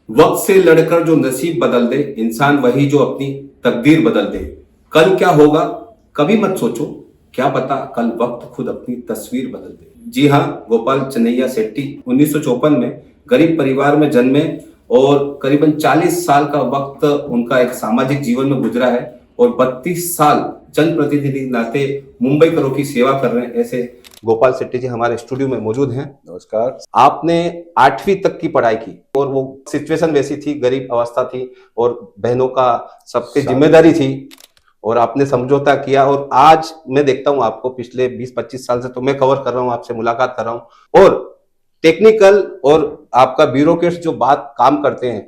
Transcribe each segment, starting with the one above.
वक्त से लड़कर जो नसीब बदल दे, इंसान वही जो अपनी तकदीर बदल दे। कल क्या होगा कभी मत सोचो, क्या पता कल वक्त खुद अपनी तस्वीर बदल दे। जी हाँ, गोपाल चन्नैया सेट्टी 1954 में गरीब परिवार में जन्मे और करीबन 40 साल का वक्त उनका एक सामाजिक जीवन में गुजरा है और 32 साल जनप्रतिनिधि नाते मुंबई करों की सेवा कर रहे हैं। ऐसे गोपाल सेट्टी जी हमारे स्टूडियो में मौजूद हैं। नमस्कार। आपने 8वीं तक की पढ़ाई की और वो सिचुएशन वैसी थी, गरीब अवस्था थी और बहनों का सबकी जिम्मेदारी थी और आपने समझौता किया। और आज मैं देखता हूं आपको, पिछले 20-25 साल से तो मैं कवर कर रहा हूं, आपसे मुलाकात कर रहा हूं और टेक्निकल और आपका ब्यूरोक्रेट्स जो बात काम करते हैं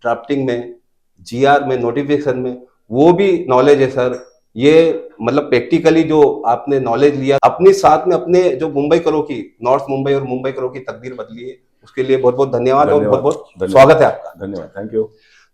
ड्राफ्टिंग में, जीआर में, नोटिफिकेशन में, वो भी नॉलेज है सर। ये मतलब प्रैक्टिकली जो आपने नॉलेज लिया अपने साथ में, अपने जो मुंबई करो की, नॉर्थ मुंबई और मुंबई करो की तकदीर बदली है, उसके लिए बहुत बहुत धन्यवाद और बहुत बहुत स्वागत है आपका। धन्यवाद, थैंक यू।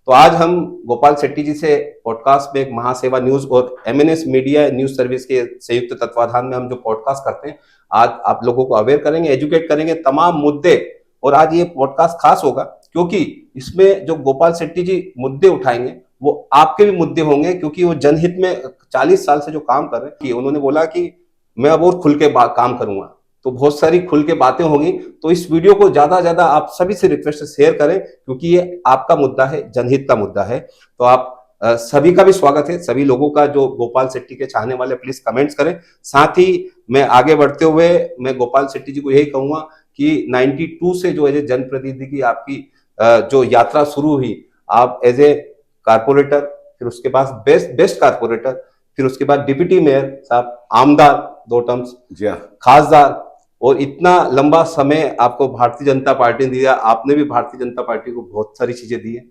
तो आज हम गोपाल सेट्टी जी से पॉडकास्ट में एक महासेवा न्यूज और एमएनएस मीडिया न्यूज सर्विस के संयुक्त तत्वाधान में हम जो पॉडकास्ट करते हैं, आज आप लोगों को अवेयर करेंगे, एजुकेट करेंगे तमाम मुद्दे। और आज ये पॉडकास्ट खास होगा क्योंकि इसमें जो गोपाल सेट्टी जी मुद्दे उठाएंगे वो आपके भी मुद्दे होंगे, क्योंकि वो जनहित में 40 साल से जो काम कर रहे हैं, कि उन्होंने बोला कि मैं अब और खुल के काम करूंगा, तो बहुत सारी खुल के बातें होंगी। तो इस वीडियो को ज्यादा आप सभी से रिक्वेस्ट है शेयर करें, क्योंकि ये आपका मुद्दा है, जनहित का मुद्दा है। तो आप सभी का भी स्वागत है, सभी लोगों का जो गोपाल सेट्टी के चाहने वाले प्लीज कमेंट्स करें। साथ ही मैं आगे बढ़ते हुए मैं गोपाल सेट्टी जी को यही कहूंगा कि 92 से जो है जनप्रतिनिधि की आपकी जो यात्रा शुरू हुई, आप एज ए कारपोरेटर, फिर उसके बाद बेस्ट कारपोरेटर, फिर उसके बाद डिप्टी मेयर साहब, आमदार 2 टर्म्स, जी हाँ। खासदार, और इतना लंबा समय आपको भारतीय जनता पार्टी ने दिया। आपने भी भारतीय जनता पार्टी को बहुत सारी चीजें दी है,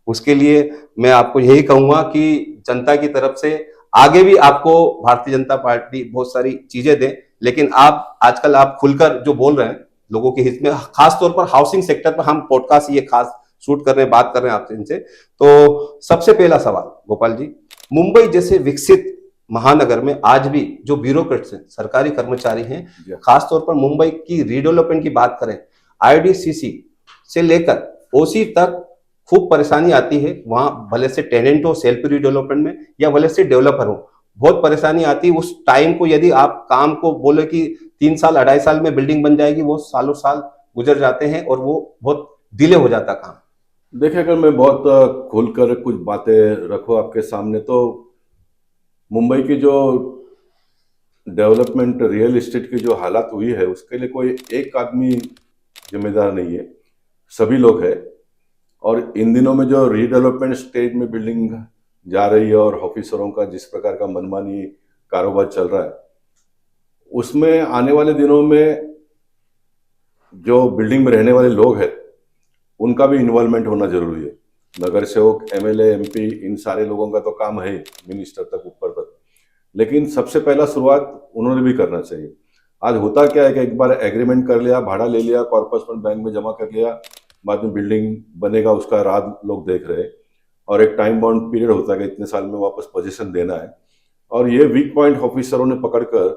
उसके लिए मैं आपको यही कहूंगा कि जनता की तरफ से आगे भी आपको भारतीय जनता पार्टी बहुत सारी चीजें दे। लेकिन आप आजकल आप खुलकर जो बोल रहे हैं लोगों के हित में, खास तौर पर हाउसिंग सेक्टर पर हम पॉडकास्ट ये खास शूट कर रहे हैं, बात कर रहे हैं आपसे इनसे। तो सबसे पहला सवाल गोपाल जी, मुंबई जैसे विकसित महानगर में आज भी जो ब्यूरोक्रेट्स हैं, सरकारी कर्मचारी हैं, खासतौर पर मुंबई की रीडेवलपमेंट की बात करें, आईडीसीसी से लेकर ओसी तक खूब परेशानी आती है। वहां भले से टेनेंट हो सेल्फ रीडेवलपमेंट में या भले से डेवलपर हो, बहुत परेशानी आती है। उस टाइम को यदि आप काम को बोले कि 3 साल 2.5 साल में बिल्डिंग बन जाएगी, वो सालों साल गुजर जाते हैं और वो बहुत डिले हो जाता काम। देखिए, अगर मैं बहुत खुलकर कुछ बातें रखूं आपके सामने, तो मुंबई की जो डेवलपमेंट, रियल एस्टेट की जो हालत हुई है, उसके लिए कोई एक आदमी जिम्मेदार नहीं है, सभी लोग हैं। और इन दिनों में जो रीडेवलपमेंट स्टेज में बिल्डिंग जा रही है और ऑफिसरों का जिस प्रकार का मनमानी कारोबार चल रहा है, उसमें आने वाले दिनों में जो बिल्डिंग में रहने वाले लोग हैं उनका भी इन्वॉल्वमेंट होना जरूरी है। नगर सेवक, एमएलए, एमपी, इन सारे लोगों का तो काम है, मिनिस्टर तक, ऊपर तक, लेकिन सबसे पहला शुरुआत उन्होंने भी करना चाहिए। आज होता क्या है कि एक बार एग्रीमेंट कर लिया, भाड़ा ले लिया, कॉर्पोरेशन बैंक में जमा कर लिया, बाद में बिल्डिंग बनेगा उसका राह लोग देख रहे हैं, और एक टाइम बाउंड पीरियड होता है कि इतने साल में वापस पोजीशन देना है। और ये वीक पॉइंट ऑफिसरों ने पकड़कर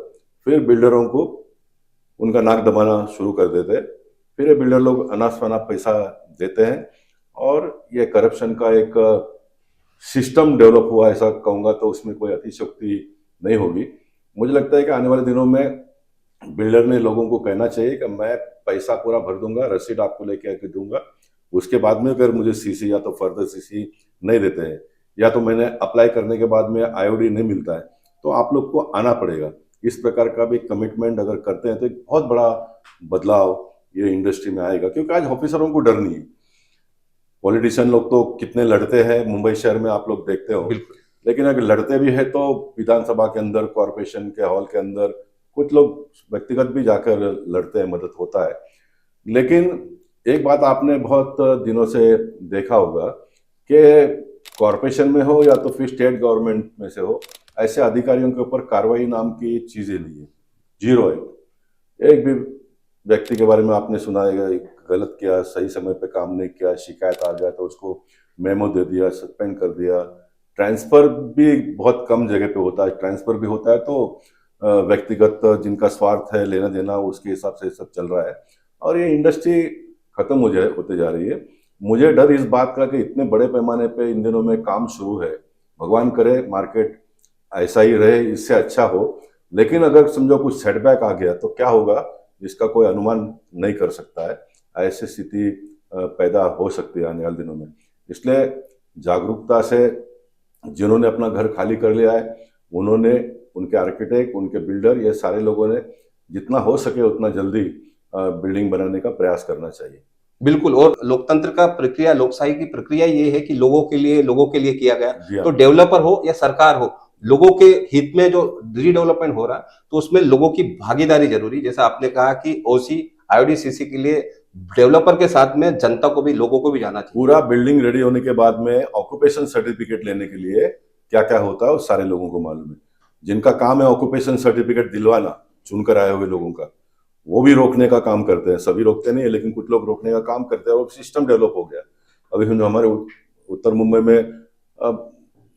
फिर बिल्डरों को उनका नाक दबाना शुरू कर देते हैं। फिर ये बिल्डर लोग अनाप शनाप पैसा देते हैं और ये करप्शन का एक सिस्टम डेवलप हुआ, ऐसा कहूँगा तो उसमें कोई अतिशयोक्ति नहीं होगी। मुझे लगता है कि आने वाले दिनों में बिल्डर ने लोगों को कहना चाहिए कि मैं पैसा पूरा भर दूंगा, रसीद आपको लेके आके दूंगा, उसके बाद में अगर मुझे सीसी या तो फर्दर सीसी नहीं देते हैं, या तो मैंने अप्लाई करने के बाद में आईओडी नहीं मिलता है, तो आप लोग को आना पड़ेगा। इस प्रकार का भी कमिटमेंट अगर करते हैं तो एक बहुत बड़ा बदलाव ये इंडस्ट्री में आएगा, क्योंकि आज ऑफिसरों को डर नहीं है। पॉलिटिशियन लोग तो कितने लड़ते हैं मुंबई शहर में, आप लोग देखते हो, लेकिन अगर लड़ते भी है तो विधानसभा के अंदर, कॉर्पोरेशन के हॉल के अंदर, कुछ लोग व्यक्तिगत भी जाकर लड़ते हैं, मदद होता है। लेकिन एक बात आपने बहुत दिनों से देखा होगा कि कॉर्पोरेशन में हो या तो फिर स्टेट गवर्नमेंट में से हो, ऐसे अधिकारियों के ऊपर कार्रवाई नाम की चीजें नहीं है, जीरो है। एक भी व्यक्ति के बारे में आपने सुना है गलत किया, सही समय पे काम नहीं किया, शिकायत आ गया तो उसको मेमो दे दिया, सस्पेंड कर दिया। ट्रांसफर भी बहुत कम जगह पे होता है, ट्रांसफर भी होता है तो व्यक्तिगत जिनका स्वार्थ है, लेना देना, उसके हिसाब से सब चल रहा है और ये इंडस्ट्री खत्म होते जा रही है। मुझे डर इस बात का कि इतने बड़े पैमाने पे इन दिनों में काम शुरू है, भगवान करे मार्केट ऐसा ही रहे, इससे अच्छा हो, लेकिन अगर समझो कुछ सेटबैक आ गया तो क्या होगा इसका कोई अनुमान नहीं कर सकता है। ऐसी स्थिति पैदा हो सकती है आने वाले दिनों में। इसलिए जागरूकता से जिन्होंने अपना घर खाली कर लिया है, उन्होंने, उनके आर्किटेक्ट, उनके बिल्डर, ये सारे लोगों ने जितना हो सके उतना जल्दी बिल्डिंग बनाने का प्रयास करना चाहिए। बिल्कुल। और लोकतंत्र का प्रक्रिया, लोकशाही की प्रक्रिया ये है कि लोगों के लिए किया गया। जी हाँ। तो डेवलपर हो या सरकार हो, लोगों के हित में जो रीडेवलपमेंट हो रहा है, तो उसमें लोगों की भागीदारी जरूरी। जैसा आपने कहा कि ओसी आईओडीसीसी के लिए डेवलपर के साथ में जनता को भी, लोगों को भी जाना चाहिए। पूरा बिल्डिंग रेडी होने के बाद में ऑक्यूपेशन सर्टिफिकेट लेने के लिए क्या क्या होता है वो सारे लोगों को मालूम है। जिनका काम है ऑक्यूपेशन सर्टिफिकेट दिलवाना चुनकर आए हुए लोगों का, वो भी रोकने का काम करते हैं। सभी रोकते नहीं है, लेकिन कुछ लोग रोकने का काम करते हैं। वो सिस्टम डेवलप हो गया। अभी जो हमारे उत्तर मुंबई में, अब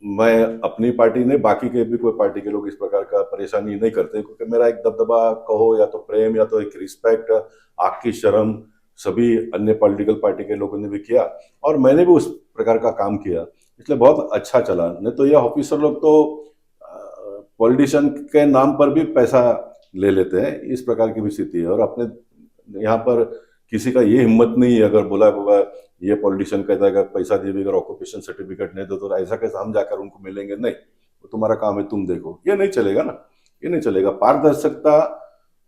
मैं अपनी पार्टी ने, बाकी के भी कोई पार्टी के लोग इस प्रकार का परेशानी नहीं करते, क्योंकि मेरा एक दबदबा कहो या तो प्रेम या तो एक रिस्पेक्ट, आग की शर्म सभी अन्य पॉलिटिकल पार्टी के लोगों ने भी किया और मैंने भी उस प्रकार का काम किया, इसलिए बहुत अच्छा चला। नहीं तो यह ऑफिसर लोग तो पॉलिटिशियन के नाम पर भी पैसा ले लेते हैं, इस प्रकार की भी स्थिति है। और अपने यहाँ पर किसी का ये हिम्मत नहीं है, अगर बोला होगा ये पॉलिटिशियन कहता है कि पैसा दिए अगर ऑक्यूपेशन सर्टिफिकेट नहीं दो तो ऐसा कैसे हम जाकर उनको मिलेंगे, नहीं, वो तुम्हारा काम है, तुम देखो। ये नहीं चलेगा ना, ये नहीं चलेगा। पारदर्शिता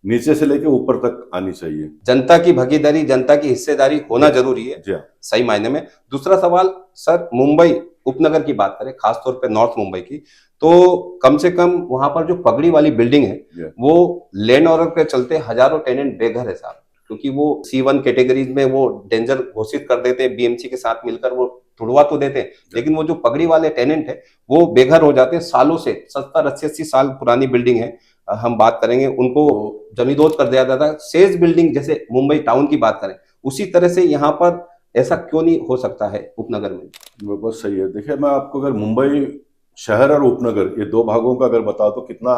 नीचे से लेके ऊपर तक आनी चाहिए। जनता की भागीदारी, जनता की हिस्सेदारी होना जरूरी है, जी हाँ। सही मायने में। दूसरा सवाल सर, मुंबई उपनगर की बात करें, खासतौर पे नॉर्थ मुंबई की, तो कम से कम वहां पर जो पगड़ी वाली बिल्डिंग है, वो लैंड ऑर्डर के चलते हजारों टेनेंट बेघर है साहब, क्योंकि वो C1 कैटेगरीज में वो डेंजर घोषित कर देते हैं। बीएमसी के साथ मिलकर वो तुड़वा तो देते हैं, लेकिन वो जो पगड़ी वाले टेनेंट है वो बेघर हो जाते हैं सालों से। 70-80 साल पुरानी बिल्डिंग है, हम बात करेंगे, उनको जमींदोज कर दिया जाता है। सेज बिल्डिंग जैसे मुंबई टाउन की बात करें, उसी तरह से यहाँ पर ऐसा क्यों नहीं हो सकता है उपनगर में? वो बहुत सही है। देखिए, मैं आपको अगर मुंबई शहर और उपनगर ये दो भागों का अगर बताओ तो कितना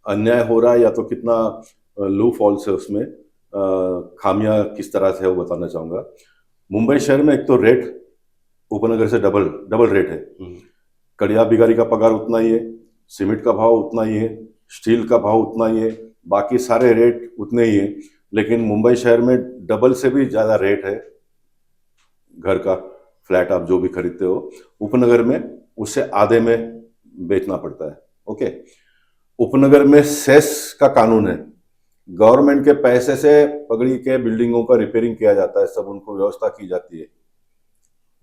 अन्याय हो रहा है या तो कितना लू फॉल्स है उसमें, खामियां किस तरह से है वो बताना चाहूंगा। मुंबई शहर में एक तो रेट उपनगर से डबल रेट है। कड़िया बिगारी का पगार उतना ही है, सीमेंट का भाव उतना ही है, स्टील का भाव उतना ही है, बाकी सारे रेट उतने ही है। लेकिन मुंबई शहर में डबल से भी ज्यादा रेट है घर का, फ्लैट आप जो भी खरीदते हो। उपनगर में उससे आधे में बेचना पड़ता है। ओके, उपनगर में सेस का कानून है, गवर्नमेंट के पैसे से पगड़ी के बिल्डिंगों का रिपेयरिंग किया जाता है, सब उनको व्यवस्था की जाती है।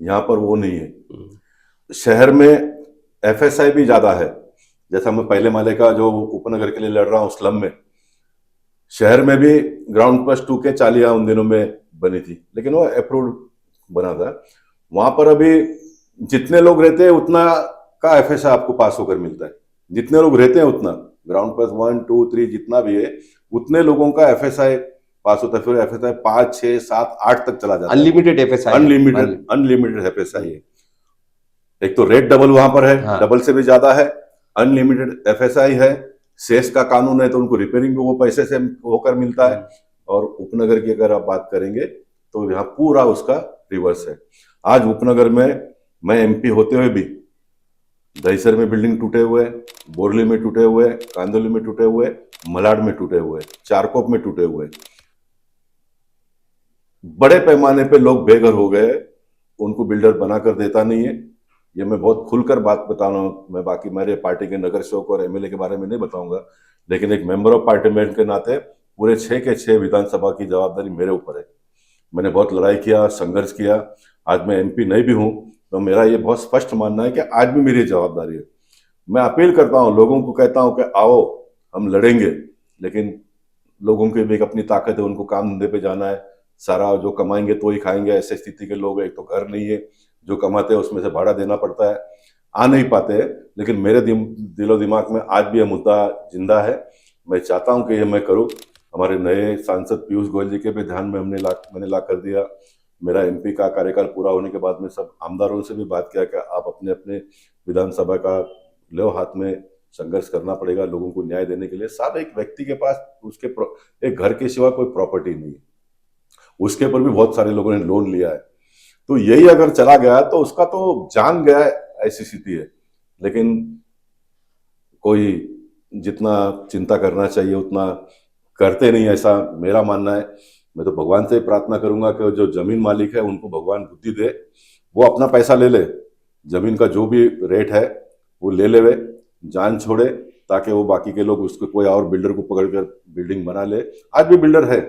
यहाँ पर वो नहीं है। शहर में एफएसआई भी ज्यादा है। जैसा मैं पहले माले का जो उपनगर के लिए लड़ रहा हूँ स्लम में, शहर में भी ग्राउंड प्लस 2 के चालियां उन दिनों में बनी थी, लेकिन वो अप्रूव्ड बना था। वहां पर अभी जितने लोग रहते हैं उतना का एफएसआई आपको पास होकर मिलता है। जितने लोग रहते हैं उतना, ग्राउंड प्लस 1, 2, 3 जितना भी है, उतने लोगों का एफएसआई पास होता है। फिर एफएसआई 5, 6, 7, 8 तक चला जाता है। अनलिमिटेड एफएसआई, अनलिमिटेड एफएसआई है। एक तो रेट डबल वहां पर है, हाँ। डबल से भी ज्यादा है, अनलिमिटेड एफएसआई है, सेस का कानून है, तो उनको रिपेयरिंग वो पैसे से होकर मिलता है। और उपनगर की अगर आप बात करेंगे तो यहाँ पूरा उसका रिवर्स है। आज उपनगर में मैं एमपी होते हुए भी दहीसर में बिल्डिंग टूटे हुए, बोरली में टूटे हुए, कांदोली में टूटे हुए, मलाड में टूटे हुए, चारकोप में टूटे हुए, बड़े पैमाने पे लोग बेघर हो गए। उनको बिल्डर बनाकर देता नहीं है। ये मैं बहुत खुलकर बात बता रहा हूँ। मैं बाकी मेरे पार्टी के नगर सेवक और एमएलए के बारे में नहीं बताऊंगा, लेकिन एक मेंबर ऑफ पार्लियामेंट के नाते पूरे 6 के 6 विधानसभा की जवाबदारी मेरे ऊपर है। मैंने बहुत लड़ाई किया, संघर्ष किया। आज मैं एमपी नहीं भी हूं तो मेरा ये बहुत स्पष्ट मानना है कि आज भी मेरी जवाबदारी है। मैं अपील करता हूं, लोगों को कहता हूं कि आओ हम लड़ेंगे, लेकिन लोगों की भी एक अपनी ताकत है, उनको काम धंधे पे जाना है। सारा जो कमाएंगे तो ही खाएंगे, ऐसे स्थिति के लोग हैं। एक तो घर नहीं है, जो कमाते हैं उसमें से भाड़ा देना पड़ता है, आ नहीं पाते हैं। लेकिन मेरे दिलो दिमाग में आज भी यह मुद्दा जिंदा है। मैं चाहता हूं कि ये मैं करूं। हमारे नए सांसद पीयूष गोयल जी के भी ध्यान में मैंने ला कर दिया। मेरा एमपी का कार्यकाल पूरा होने के बाद में सब आमदारों से भी बात किया कि आप अपने अपने विधानसभा का लो हाथ में संघर्ष करना पड़ेगा लोगों को न्याय देने के लिए। साहब, एक व्यक्ति के पास उसके एक घर के सिवा कोई प्रॉपर्टी नहीं है, उसके ऊपर भी बहुत सारे लोगों ने लोन लिया है। तो यही अगर चला गया तो उसका तो जान गया है, ऐसी स्थिति है। लेकिन कोई जितना चिंता करना चाहिए उतना करते नहीं, ऐसा मेरा मानना है। मैं तो भगवान से प्रार्थना करूंगा कि जो जमीन मालिक है उनको भगवान बुद्धि दे, वो अपना पैसा ले ले, जमीन का जो भी रेट है वो ले लेवे, जान छोड़े, ताकि वो बाकी के लोग उसको कोई और बिल्डर को पकड़ कर बिल्डिंग बना ले। आज भी बिल्डर है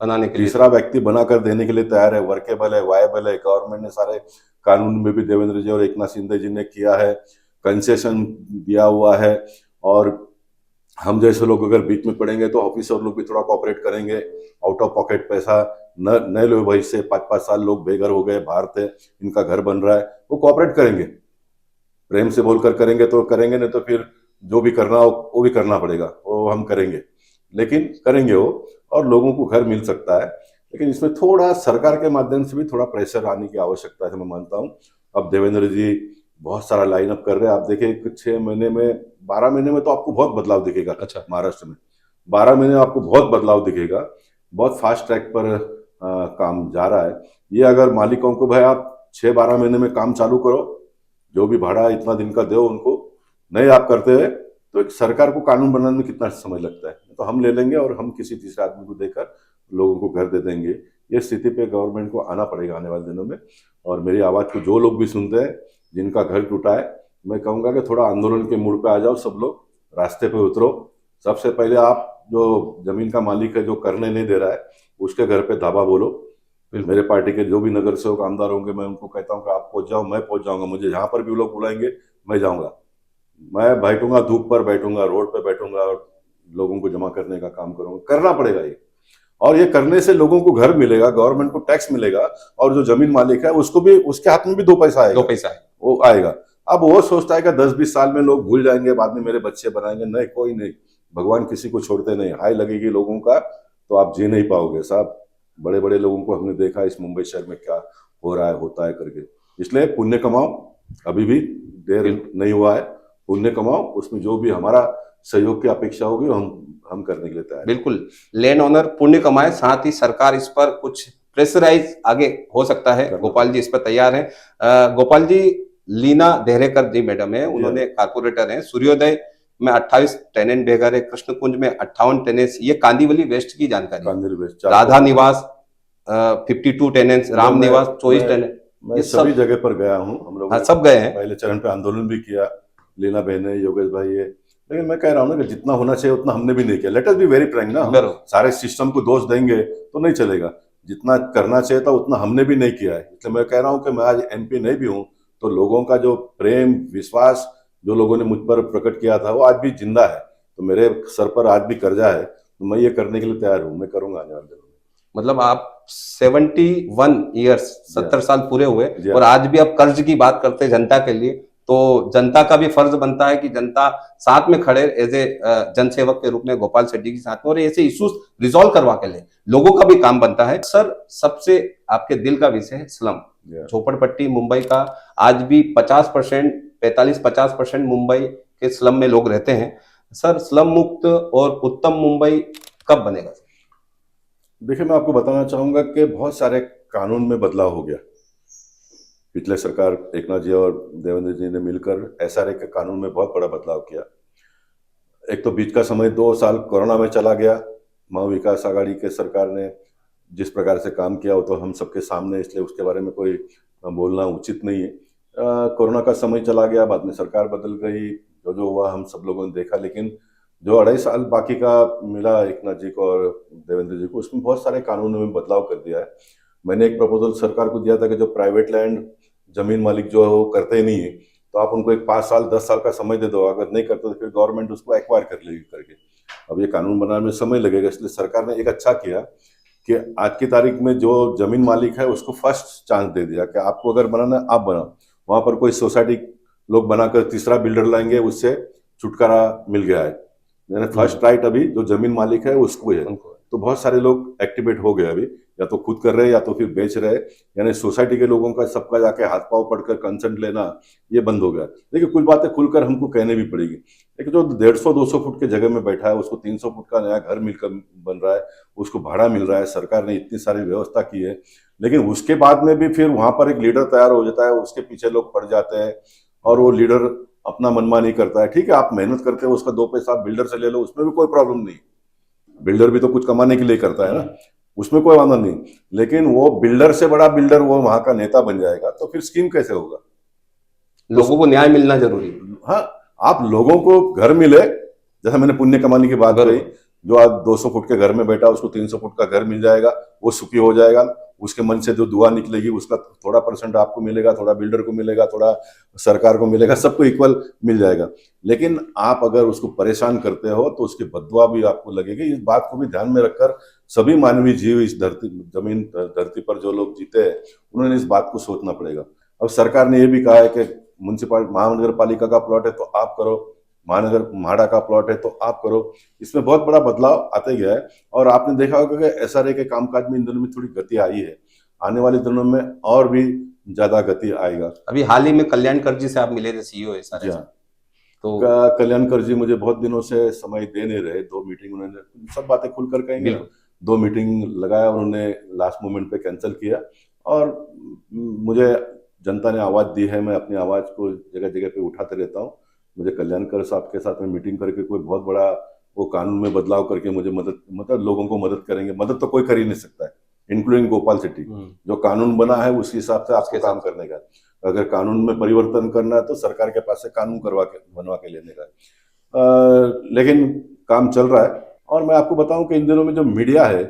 बनाने के लिए, तीसरा व्यक्ति बनाकर देने के लिए तैयार है, वर्केबल है, वायबल है। गवर्नमेंट ने सारे कानून में भी देवेंद्र जी और एकनाथ शिंदे जी ने किया है, कंसेशन दिया हुआ है। और हम जैसे लोग अगर बीच में पड़ेंगे तो ऑफिसर लोग भी थोड़ा कोऑपरेट करेंगे, आउट ऑफ पॉकेट पैसा न लो भाई से। 5-5 साल लोग बेघर हो गए, बाहर थे, इनका घर बन रहा है, वो कोऑपरेट करेंगे, प्रेम से बोलकर करेंगे तो करेंगे, नहीं तो फिर जो भी करना हो वो भी करना पड़ेगा, वो हम करेंगे, लेकिन करेंगे वो, और लोगों को घर मिल सकता है। लेकिन इसमें थोड़ा सरकार के माध्यम से भी थोड़ा प्रेशर आने की आवश्यकता है, मैं मानता हूँ। अब देवेंद्र जी बहुत सारा लाइन अप कर रहे हैं, आप देखिए 6 महीने में 12 महीने में तो आपको बहुत बदलाव दिखेगा। अच्छा, महाराष्ट्र में 12 महीने में आपको बहुत बदलाव दिखेगा, बहुत फास्ट ट्रैक पर काम जा रहा है। ये अगर मालिकों को भाई आप 6-12 महीने में काम चालू करो, जो भी भाड़ा इतना दिन का दो उनको, नहीं आप करते हुए तो एक सरकार को कानून बनाने में कितना समय लगता है, तो हम ले लेंगे और हम किसी तीसरे आदमी को देकर लोगों को घर दे देंगे। ये स्थिति पे गवर्नमेंट को आना पड़ेगा आने वाले दिनों में। और मेरी आवाज़ को जो लोग भी सुनते हैं, जिनका घर टूटा है, मैं कहूँगा कि थोड़ा आंदोलन के मूड पे आ जाओ, सब लोग रास्ते पे उतरो। सबसे पहले आप जो जमीन का मालिक है, जो करने नहीं दे रहा है, उसके घर पे धाबा बोलो। मेरे पार्टी के जो भी नगर सेवक आमदार होंगे, मैं उनको कहता हूँ कि आप पहुंच जाओ, मैं पहुंच जाऊंगा, मुझे जहां पर भी लोग बुलाएंगे मैं जाऊंगा, मैं बैठूंगा, धूप पर बैठूंगा, रोड पे बैठूंगा और लोगों को जमा करने का काम करूंगा। करना पड़ेगा ये, और ये करने से लोगों को घर मिलेगा, गवर्नमेंट को टैक्स मिलेगा, और जो जमीन मालिक है उसको भी, उसके हाथ में भी 2 पैसा आएगा, 2 पैसा है, वो आएगा। अब वो सोचता है कि 10-20 साल में लोग भूल जाएंगे, बाद में मेरे बच्चे बनाएंगे, नहीं, कोई नहीं, भगवान किसी को छोड़ते नहीं। हाय लगेगी लोगों का तो आप जी नहीं पाओगे साहब। बड़े बड़े लोगों को हमने देखा इस मुंबई शहर में क्या हो रहा है, होता है करके। इसलिए पुण्य कमाओ, अभी भी देर नहीं हुआ है, पुण्य कमाओ, उसमें जो भी हमारा सहयोग की अपेक्षा होगी हम करने के लिए तैयार हैं। बिल्कुल। लैंड ओनर पुण्य कमाए, साथ ही सरकार इस पर कुछ प्रेशराइज आगे हो सकता है। गोपाल जी इस पर तैयार हैं। गोपाल जी, लीना देहरेकर जी मैडम है, उन्होंने कारपोरेटर हैं, सूर्योदय में 28 टेनेंट बेघर है, कृष्णकुंज में 58 टेनेंट्स, ये कांदिवली वेस्ट की जानकारी, कांदिवली वेस्ट, राधा निवास 52 टेनेंट्स, राम निवास 24 टेनेंट, मैं सभी जगह पर गया हूँ। हम लोग सब गए हैं, पहले चरण पे आंदोलन भी किया, लीना बहन, योगेश भाई, ये। लेकिन मैं कह रहा हूँ ना कि जितना होना चाहिए उतना हमने भी नहीं किया। Let us be very Frank ना, हम सारे सिस्टम को दोष देंगे तो नहीं चलेगा। जितना करना चाहिए था उतना हमने भी नहीं किया है। इसलिए मैं कह रहा हूँ कि मैं आज एमपी नहीं भी हूँ तो लोगों का जो प्रेम विश्वास जो लोगों ने मुझ पर प्रकट किया था वो आज भी जिंदा है। तो मेरे सर पर आज भी कर्जा है, तो मैं ये करने के लिए तैयार हूँ, मैं करूंगा आने वाले दिनों में। मतलब आप 71 ईयर्स 70 साल पूरे हुए और आज भी आप कर्ज की बात करते हैं जनता के लिए, तो जनता का भी फर्ज बनता है कि जनता साथ में खड़े एज ए जनसेवक के रूप में गोपाल शेट्टी के साथ में, और ऐसे इश्यूज रिजॉल्व करवा के ले, लोगों का भी काम बनता है। सर, सबसे आपके दिल का विषय है स्लम, झोपड़पट्टी मुंबई का। आज भी 50%, 45-50% मुंबई के स्लम में लोग रहते हैं। सर, स्लम मुक्त और उत्तम मुंबई कब बनेगा? देखिए, मैं आपको बताना चाहूंगा कि बहुत सारे कानून में बदलाव हो गया। पिछले सरकार एकनाथ जी और देवेंद्र जी ने मिलकर एसआरए के कानून में बहुत बड़ा बदलाव किया। एक तो बीच का समय 2 साल कोरोना में चला गया, महाविकास आघाड़ी के सरकार ने जिस प्रकार से काम किया वो तो हम सबके सामने, इसलिए उसके बारे में कोई बोलना उचित नहीं है। कोरोना का समय चला गया, बाद में सरकार बदल गई, जो हुआ हम सब लोगों ने देखा। लेकिन जो 2.5 साल बाकी का मिला एकनाथ जी को और देवेंद्र जी को, उसमें बहुत सारे कानूनों में बदलाव कर दिया है। मैंने एक प्रपोजल सरकार को दिया था कि जो प्राइवेट लैंड जमीन मालिक जो है वो करते ही नहीं है, तो आप उनको एक 5 साल 10 साल का समय दे दो, अगर नहीं करते तो फिर गवर्नमेंट उसको एक्वायर कर लेगी करके। अब ये कानून बनाने में समय लगेगा, इसलिए सरकार ने एक अच्छा किया कि आज की तारीख में जो जमीन मालिक है उसको फर्स्ट चांस दे दिया कि आपको अगर बनाना है आप बनाओ। वहां पर कोई सोसाइटी लोग बनाकर तीसरा बिल्डर लाएंगे, उससे छुटकारा मिल गया है। यानी फर्स्ट राइट अभी जो जमीन मालिक है उसको है। तो बहुत सारे लोग एक्टिवेट हो गए अभी, या तो खुद कर रहे हैं या तो फिर बेच रहे हैं। यानी सोसाइटी के लोगों का सबका जाके हाथ पांव पड़कर कंसेंट लेना ये बंद हो गया। देखिए, कुछ बातें खुलकर हमको कहने भी पड़ेगी। लेकिन जो 150-200 फुट के जगह में बैठा है उसको 300 फुट का नया घर मिलकर बन रहा है, उसको भाड़ा मिल रहा है, सरकार ने इतनी सारी व्यवस्था की है, लेकिन उसके बाद में भी फिर वहां पर एक लीडर तैयार हो जाता है, उसके पीछे लोग पड़ जाते हैं और वो लीडर अपना मनमानी करता है। ठीक है, आप मेहनत करते हो, उसका 2 पैसा आप बिल्डर से ले लो, उसमें भी कोई प्रॉब्लम नहीं। बिल्डर भी तो कुछ कमाने के लिए करता है ना, उसमें कोई वादा नहीं। लेकिन वो बिल्डर से बड़ा बिल्डर वो वहां का नेता बन जाएगा तो फिर स्कीम कैसे होगा? लोगों को न्याय मिलना जरूरी है। हाँ, आप लोगों को घर मिले, जैसा मैंने पुण्य कमाने की बात कही, जो आज 200 फुट के घर में बैठा उसको 300 फुट का घर मिल जाएगा, वो सुखी हो जाएगा। उसके मन से जो दुआ निकलेगी उसका थोड़ा परसेंट आपको मिलेगा, थोड़ा बिल्डर को मिलेगा, थोड़ा सरकार को मिलेगा, सबको इक्वल मिल जाएगा। लेकिन आप अगर उसको परेशान करते हो तो उसकी बददुआ भी आपको लगेगी। इस बात को भी ध्यान में रखकर सभी मानवीय जीव इस धरती पर जो लोग जीते हैं उन्होंने इस बात को सोचना पड़ेगा। अब सरकार ने यह भी कहा है कि महानगर पालिका का प्लॉट है तो आप करो, म्हाडा का प्लॉट है तो आप करो। इसमें बहुत बड़ा बदलाव आते गया है और आपने देखा होगा कि एसआरए के कामकाज में इन दिनों में थोड़ी गति आई है। आने वाले दिनों में और भी ज्यादा गति आएगा। अभी हाल ही में कल्याणकर जी से आप मिले थे, सीईओ है सारे जी से। हाँ, तो कल्याणकर जी मुझे बहुत दिनों से समय दे नहीं रहे। 2 मीटिंग उन्होंने, सब बातें खुलकर कहेंगे ना, 2 मीटिंग लगाया, उन्होंने लास्ट मोमेंट पे कैंसिल किया और मुझे जनता ने आवाज दी है, मैं अपनी आवाज को जगह जगह पे उठाते रहता हूँ। मुझे कल्याणकर साहब के साथ में मीटिंग करके कोई बहुत बड़ा वो कानून में बदलाव करके मुझे मदद, मतलब लोगों को मदद करेंगे, मदद तो कोई कर ही नहीं सकता है, इंक्लूडिंग गोपाल शेट्टी। जो कानून बना है उसी हिसाब से आपके काम करने का। अगर कानून में परिवर्तन करना है तो सरकार के पास से कानून बनवा के लेने का। लेकिन काम चल रहा है। और मैं आपको बताऊं कि इन दिनों में जो मीडिया है,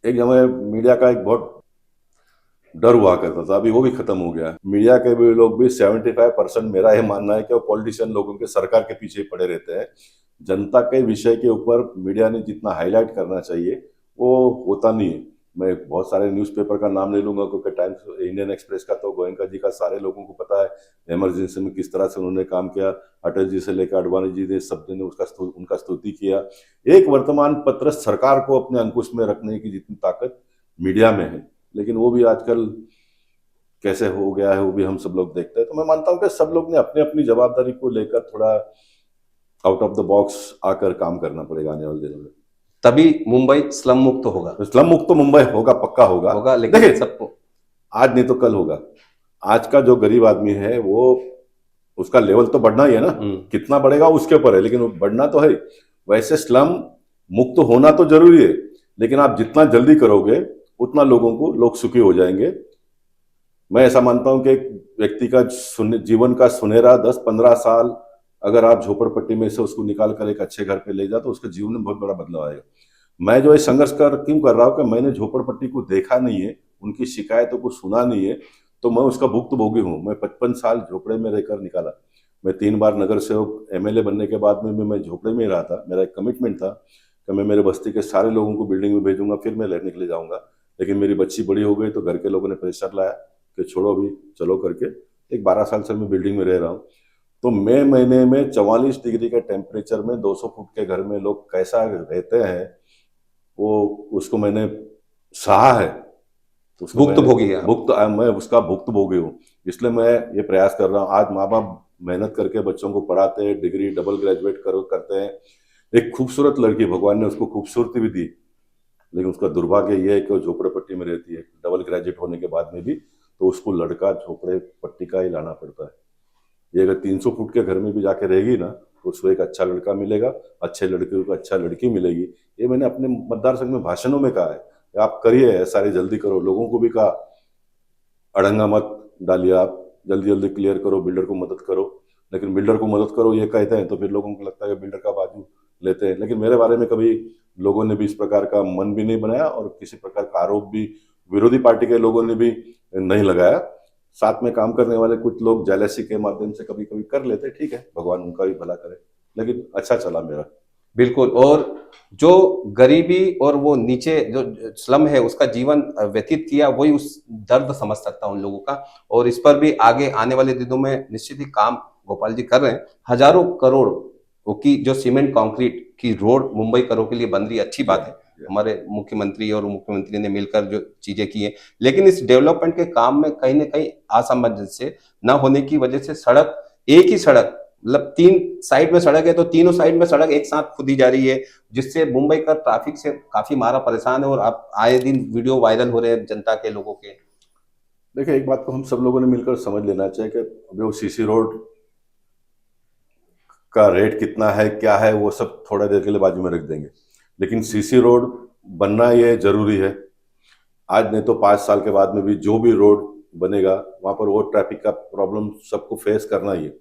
एक हमें मीडिया का एक बहुत डर हुआ करता था, अभी वो भी खत्म हो गया है। मीडिया के भी लोग भी 75%, मेरा यह मानना है कि वो पॉलिटिशियन लोगों के, सरकार के पीछे पड़े रहते हैं। जनता के विषय के ऊपर मीडिया ने जितना हाईलाइट करना चाहिए वो होता नहीं है। मैं बहुत सारे न्यूज़पेपर का नाम ले लूंगा क्योंकि टाइम्स, इंडियन एक्सप्रेस का तो गोयनका जी का सारे लोगों को पता है इमरजेंसी में किस तरह से उन्होंने काम किया। अटल जी से लेकर अडवाणी जी ने, सब ने उनका स्तुति किया। एक वर्तमान पत्र सरकार को अपने अंकुश में रखने की जितनी ताकत मीडिया में है, लेकिन वो भी आजकल कैसे हो गया है वो भी हम सब लोग देखते हैं। तो मैं मानता हूं कि सब लोग ने अपने अपनी जवाबदारी को लेकर थोड़ा आउट ऑफ द बॉक्स आकर काम करना पड़ेगा आने वाले दिनों में। तभी मुंबई स्लम मुक्त होगा। स्लम मुक्त तो मुंबई होगा, पक्का होगा, लेकिन देखिए सबको आज नहीं तो कल होगा। आज का जो गरीब आदमी है वो, उसका लेवल तो बढ़ना ही है ना, कितना बढ़ेगा उसके ऊपर है, लेकिन बढ़ना तो है। वैसे स्लम मुक्त होना तो जरूरी है, लेकिन आप जितना जल्दी करोगे उतना लोग सुखी हो जाएंगे। मैं ऐसा मानता हूं कि एक व्यक्ति का जीवन का सुनहरा 10-15 साल अगर आप झोपड़पट्टी में से उसको निकाल कर एक अच्छे घर पे ले जाओ तो उसके जीवन में बहुत बड़ा बदलाव आएगा। मैं जो ये संघर्ष क्यों कर रहा हूं कि मैंने झोपड़पट्टी को देखा नहीं है, उनकी शिकायतों को सुना नहीं है, तो मैं उसका भुक्तभोगी हूं। मैं 55 साल झोपड़े में रहकर निकाला। मैं 3 बार नगर सेवक, एमएलए बनने के बाद में भी मैं झोपड़े में ही रहा था। मेरा एक कमिटमेंट था कि मैं मेरे बस्ती के सारे लोगों को बिल्डिंग में भेजूंगा, फिर मैं रहने के लिए जाऊंगा। लेकिन मेरी बच्ची बड़ी हो गई तो घर के लोगों ने प्रेशर लाया कि छोड़ो अभी, चलो करके। एक 12 साल से मैं बिल्डिंग में रह रहा हूँ। तो मई महीने में 44 डिग्री के टेम्परेचर में 200 फुट के घर में लोग कैसा रहते हैं, वो उसको मैंने सहा है। तो भुक्तभोगी है। मैं उसका भुक्तभोगी हूँ। इसलिए मैं ये प्रयास कर रहा हूँ। आज माँ बाप मेहनत करके बच्चों को पढ़ाते हैं, डिग्री डबल ग्रेजुएट करते हैं। एक खूबसूरत लड़की, भगवान ने उसको खूबसूरती भी दी, लेकिन उसका दुर्भाग्य यह है कि वो झोपड़पट्टी में रहती है। डबल ग्रेजुएट होने के बाद में भी तो उसको लड़का झोपड़े पट्टी का ही लाना पड़ता है। ये अगर 300 फुट के घर में भी जाके रहेगी ना तो उसको एक अच्छा लड़का मिलेगा, अच्छे लड़के को अच्छा लड़की मिलेगी। ये मैंने अपने मतदार संघ में भाषणों में कहा है, आप करिए, सारे जल्दी करो। लोगों को भी कहा अड़ंगा मत डालिए, आप जल्दी जल्दी क्लियर करो, बिल्डर को मदद करो। लेकिन बिल्डर को मदद करो ये कहते हैं तो फिर लोगों को लगता है कि बिल्डर का बाजू लेते हैं। लेकिन मेरे बारे में कभी लोगों ने भी इस प्रकार का मन भी नहीं बनाया और किसी प्रकार का आरोप भी विरोधी पार्टी के लोगों ने भी नहीं लगाया। साथ में काम करने वाले कुछ लोग जेलसी के माध्यम से कभी कभी कर लेते, ठीक है, भगवान उनका भी भला करे, लेकिन अच्छा चला मेरा। बिल्कुल। और जो गरीबी और वो नीचे जो स्लम है उसका जीवन व्यतीत किया, वही उस दर्द समझ सकता उन लोगों का। और इस पर भी आगे आने वाले दिनों में निश्चित ही काम गोपाल जी कर रहे हैं। हजारों करोड़ की जो सीमेंट कंक्रीट की रोड मुंबई करों के लिए बन रही है, अच्छी बात है। हमारे मुख्यमंत्री और मुख्यमंत्री ने मिलकर जो चीजें की है, लेकिन इस डेवलपमेंट के काम में कहीं ना कहीं असमंजस न होने की वजह से सड़क, एक ही सड़क मतलब 3 साइड में सड़क है तो तीनों साइड में सड़क एक साथ खुदी जा रही है, जिससे मुंबई का ट्रैफिक से काफी मारा परेशान है। और आप आए दिन वीडियो वायरल हो रहे हैं जनता के, लोगों के। देखिए, एक बात को हम सब लोगों ने मिलकर समझ लेना चाहिए कि अभी वो सीसी रोड का रेट कितना है, क्या है, वो सब थोड़ा देर के लिए बाजू में रख देंगे, लेकिन सीसी रोड बनना ये जरूरी है आज, नहीं तो 5 साल के बाद में भी जो भी रोड बनेगा वहां पर वो ट्रैफिक का प्रॉब्लम सबको फेस करना ही है।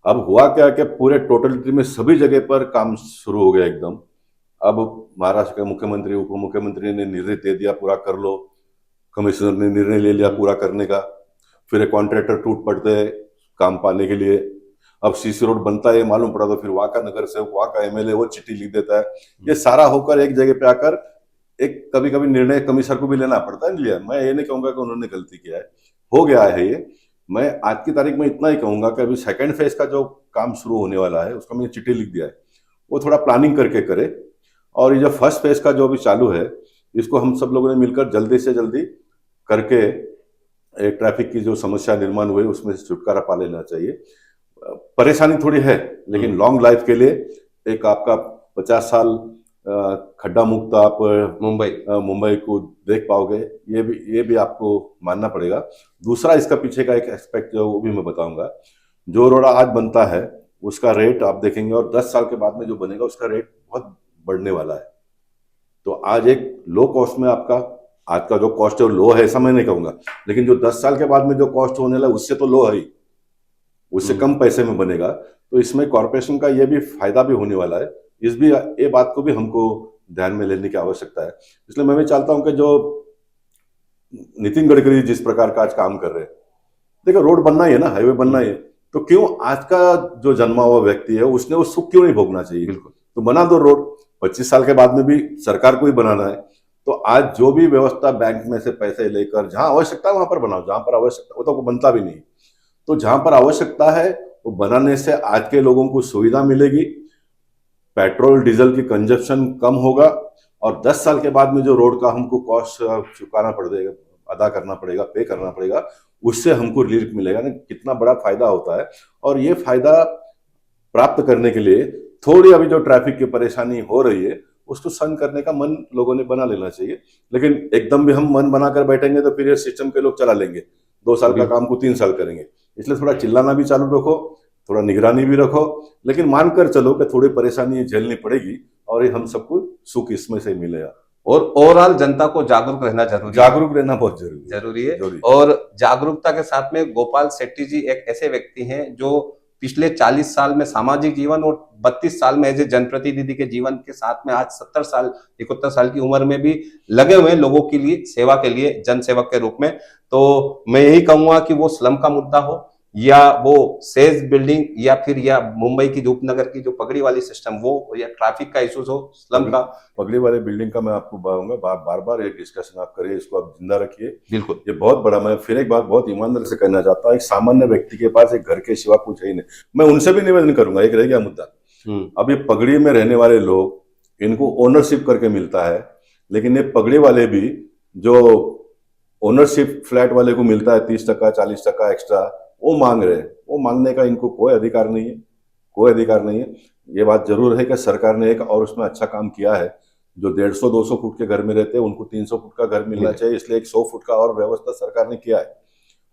अब हुआ क्या कि पूरे टोटलिटी में सभी जगह पर काम शुरू हो गया एकदम। अब महाराष्ट्र के मुख्यमंत्री, उप मुख्यमंत्री ने निर्णय दे दिया पूरा कर लो, कमिश्नर ने निर्णय ले लिया पूरा करने का, फिर एक कॉन्ट्रैक्टर टूट पड़ते हैं काम पाने के लिए। अब सीसी रोड बनता है मालूम पड़ा तो फिर वहां का नगर सेवक, वहां का एमएलए वो चिट्ठी लिख देता है। ये सारा होकर एक जगह पे आकर एक कभी कभी निर्णय कमिश्नर को भी लेना पड़ता है, लिया। मैं ये नहीं कहूंगा कि उन्होंने गलती किया है, हो गया है ये। मैं आज की तारीख में इतना ही कहूंगा कि अभी सेकंड फेज का जो काम शुरू होने वाला है उसका मैंने चिट्ठी लिख दिया है, वो थोड़ा प्लानिंग करके करे। और ये जो फर्स्ट फेज का जो अभी चालू है इसको हम सब लोगों ने मिलकर जल्दी से जल्दी करके एक ट्रैफिक की जो समस्या निर्माण हुई उसमें से छुटकारा पा लेना चाहिए। परेशानी थोड़ी है लेकिन लॉन्ग लाइफ के लिए एक आपका 50 साल खड्डा मुक्त आप मुंबई को देख पाओगे, ये भी आपको मानना पड़ेगा। दूसरा इसका पीछे का एक एस्पेक्ट जो वो भी मैं बताऊंगा, जो रोड आज बनता है उसका रेट आप देखेंगे और 10 साल के बाद में जो बनेगा उसका रेट बहुत बढ़ने वाला है। तो आज एक लो कॉस्ट में आपका, आज का जो कॉस्ट है लो है ऐसा मैं नहीं कहूंगा, लेकिन जो 10 साल के बाद में जो कॉस्ट होने लगा उससे तो लो है ही, उससे कम पैसे में बनेगा। तो इसमें कॉर्पोरेशन का ये भी फायदा भी होने वाला है, ये बात को भी हमको ध्यान में लेने की आवश्यकता है। इसलिए मैं भी चाहता हूं कि जो नितिन गडकरी जिस प्रकार का आज काम कर रहे हैं, देखो रोड बनना ही है ना, हाईवे बनना ही है, तो क्यों आज का जो जन्मा हुआ व्यक्ति है उसने वो सुख क्यों नहीं भोगना चाहिए? बिल्कुल, तो बना दो रोड, 25 साल के बाद में भी सरकार को ही बनाना है। तो आज जो भी व्यवस्था बैंक में से पैसे लेकर जहां आवश्यकता है वहां पर बनाओ, जहां पर आवश्यकता वो तो बनता भी नहीं, तो जहां पर आवश्यकता है वो बनाने से आज के लोगों को सुविधा मिलेगी, पेट्रोल डीजल की कंजप्शन कम होगा, और 10 साल के बाद में जो रोड का हमको कॉस्ट चुकाना पड़ेगा, अदा करना पड़ेगा, पे करना पड़ेगा, उससे हमको रिलीफ मिलेगा ना, कितना बड़ा फायदा होता है। और ये फायदा प्राप्त करने के लिए थोड़ी अभी जो ट्रैफिक की परेशानी हो रही है उसको सहन करने का मन लोगों ने बना लेना चाहिए। लेकिन एकदम भी हम मन बनाकर बैठेंगे तो फिर ये सिस्टम के लोग चला लेंगे, 2 साल का काम को 3 साल करेंगे। इसलिए थोड़ा चिल्लाना भी चालू रखो, थोड़ा निगरानी भी रखो, लेकिन मानकर चलो कि थोड़ी परेशानी झेलनी पड़ेगी और ये हम सबको सुख इसमें से मिलेगा। और ओवरऑल जनता को जागरूक रहना जागरूक रहना बहुत जरूरी है। और जागरूकता के साथ में गोपाल शेट्टी जी एक ऐसे व्यक्ति हैं जो पिछले 40 साल में सामाजिक जीवन और 32 साल में एज ए जनप्रतिनिधि के जीवन के साथ में आज 70 साल 71 साल की उम्र में भी लगे हुए हैं लोगों के लिए, सेवा के लिए, जन सेवक के रूप में। तो मैं यही कहूंगा कि वो स्लम का मुद्दा हो या वो सेज बिल्डिंग या फिर या मुंबई की उपनगर की जो पगड़ी वाली सिस्टम वो, या ट्रैफिक का इश्यूज हो, स्लम का। पगड़ी वाले बिल्डिंग का मैं आपको बताऊंगा, बार बार एक डिस्कशन आप करिए, इसको आप जिंदा रखिए। बिल्कुल, ये बहुत बड़ा, मैं फिर एक बात बहुत ईमानदारी से कहना चाहता हूँ, एक सामान्य व्यक्ति के पास एक घर के सिवा कुछ है ही नहीं। मैं उनसे भी निवेदन करूंगा, एक रह गया मुद्दा, अब ये पगड़ी में रहने वाले लोग, इनको ओनरशिप करके मिलता है, लेकिन ये पगड़ी वाले भी जो ओनरशिप फ्लैट वाले को मिलता है 30% 40% एक्स्ट्रा, वो मांग रहे हैं। वो मांगने का इनको कोई अधिकार नहीं है, कोई अधिकार नहीं है। ये बात जरूर है कि सरकार ने एक और उसमें अच्छा काम किया है, जो 150-200 फुट के घर में रहते हैं उनको 300 फुट का घर मिलना चाहिए, इसलिए एक 100 फुट का और व्यवस्था सरकार ने किया है।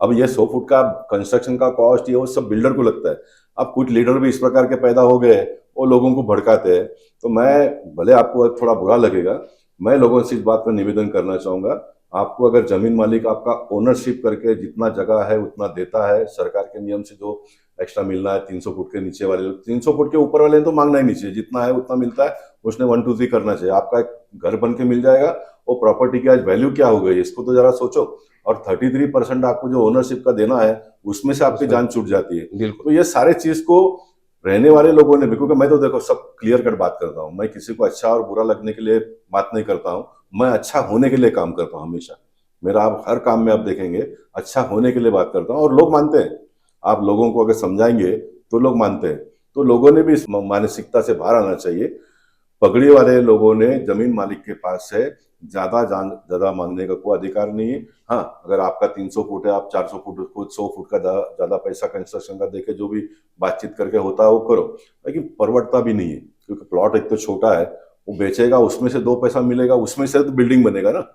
अब ये 100 फुट का कंस्ट्रक्शन का कॉस्ट ये वो सब बिल्डर को लगता है। अब कुछ लीडर भी इस प्रकार के पैदा हो गए, वो लोगों को भड़काते हैं। तो मैं, भले आपको थोड़ा बुरा लगेगा, मैं लोगों से इस बात पर निवेदन करना चाहूंगा, आपको अगर जमीन मालिक आपका ओनरशिप करके जितना जगह है उतना देता है, सरकार के नियम से जो एक्स्ट्रा मिलना है 300 फुट के नीचे वाले, 300 फुट के ऊपर वाले तो मांगना ही नहीं चाहिए, जितना है उतना मिलता है, उसने 1 2 3 करना चाहिए। आपका एक घर बन के मिल जाएगा, वो प्रॉपर्टी की आज वैल्यू क्या हो गई इसको तो जरा सोचो। और 33% आपको जो ओनरशिप का देना है उसमें से आपकी जान छूट जाती है। तो ये सारे चीज को रहने वाले लोगों ने भी, क्योंकि मैं तो देखो सब क्लियर कट बात करता हूँ, मैं किसी को अच्छा और बुरा लगने के लिए बात नहीं करता हूँ, मैं अच्छा होने के लिए काम करता हूँ हमेशा। मेरा आप हर काम में आप देखेंगे अच्छा होने के लिए बात करता हूँ, और लोग मानते हैं। आप लोगों को अगर समझाएंगे तो लोग मानते हैं। तो लोगों ने भी इस मानसिकता से बाहर आना चाहिए। पगड़ी वाले लोगों ने जमीन मालिक के पास से ज्यादा मांगने का कोई अधिकार नहीं है। हाँ, अगर आपका 300 फुट है, आप 400 फुट को 100 फुट का ज्यादा पैसा कंस्ट्रक्शन का देके जो भी बातचीत करके होता है वो करो, लेकिन परवड़ता भी नहीं है, क्योंकि प्लॉट एक तो छोटा है, वो बेचेगा, उसमें से 2 पैसा मिलेगा, उसमें से तो बिल्डिंग बनेगा ना।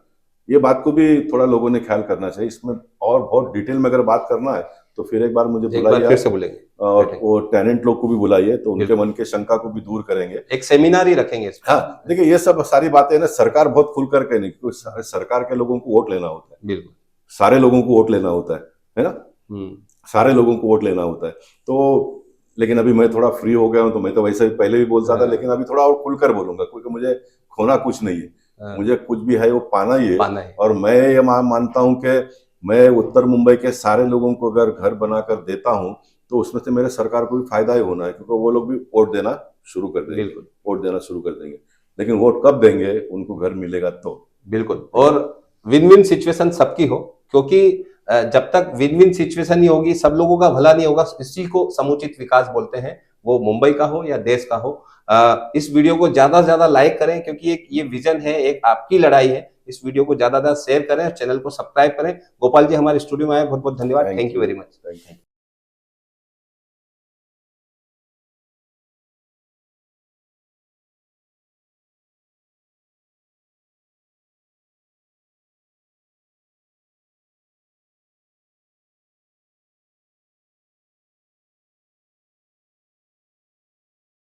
ये बात को भी थोड़ा लोगों ने ख्याल करना चाहिए इसमें। और बहुत डिटेल में अगर बात करना है तो फिर एक बार मुझे एक बार बुलाइए फिर से बोलेंगे, और बैठेंगे। वो टेनेंट लोग को भी बुलाइए, तो उनके बिल्कुल। मन के शंका को भी दूर करेंगे। एक सेमिनार ही रखेंगे इस पर। हाँ, देखिए ये सब सारी बातें ना सरकार बहुत खुल करके नहीं, क्योंकि सरकार के लोगों को वोट लेना होता है, बिल्कुल। सारे लोगों को वोट लेना होता है ना, सारे लोगों को वोट लेना होता है। तो लेकिन अभी मैं थोड़ा फ्री हो गया हूँ, तो मैं तो वैसे पहले भी बोलता था, हाँ। लेकिन अभी थोड़ा और खुलकर बोलूंगा, क्योंकि मुझे खोना कुछ नहीं है, हाँ, मुझे कुछ भी है वो पाना ही है। पाना है। और मैं ये मानता हूँ कि मैं उत्तर मुंबई के सारे लोगों को अगर घर बनाकर देता हूँ तो उसमें से मेरे सरकार को भी फायदा ही होना है, क्योंकि वो लोग भी वोट देना शुरू कर देंगे, बिल्कुल। वोट देना शुरू कर देंगे। लेकिन वोट कब देंगे, उनको घर मिलेगा तो। बिल्कुल, और विन विन सिचुएशन सबकी हो, क्योंकि जब तक विन विन सिचुएशन नहीं होगी, सब लोगों का भला नहीं होगा, इसी को समुचित विकास बोलते हैं, वो मुंबई का हो या देश का हो। इस वीडियो को ज्यादा से ज्यादा लाइक करें, क्योंकि एक ये विजन है, एक आपकी लड़ाई है। इस वीडियो को ज्यादा से ज्यादा शेयर करें, चैनल को सब्सक्राइब करें। गोपाल जी हमारे स्टूडियो में आए, बहुत बहुत धन्यवाद। Thank you very much. Thank you.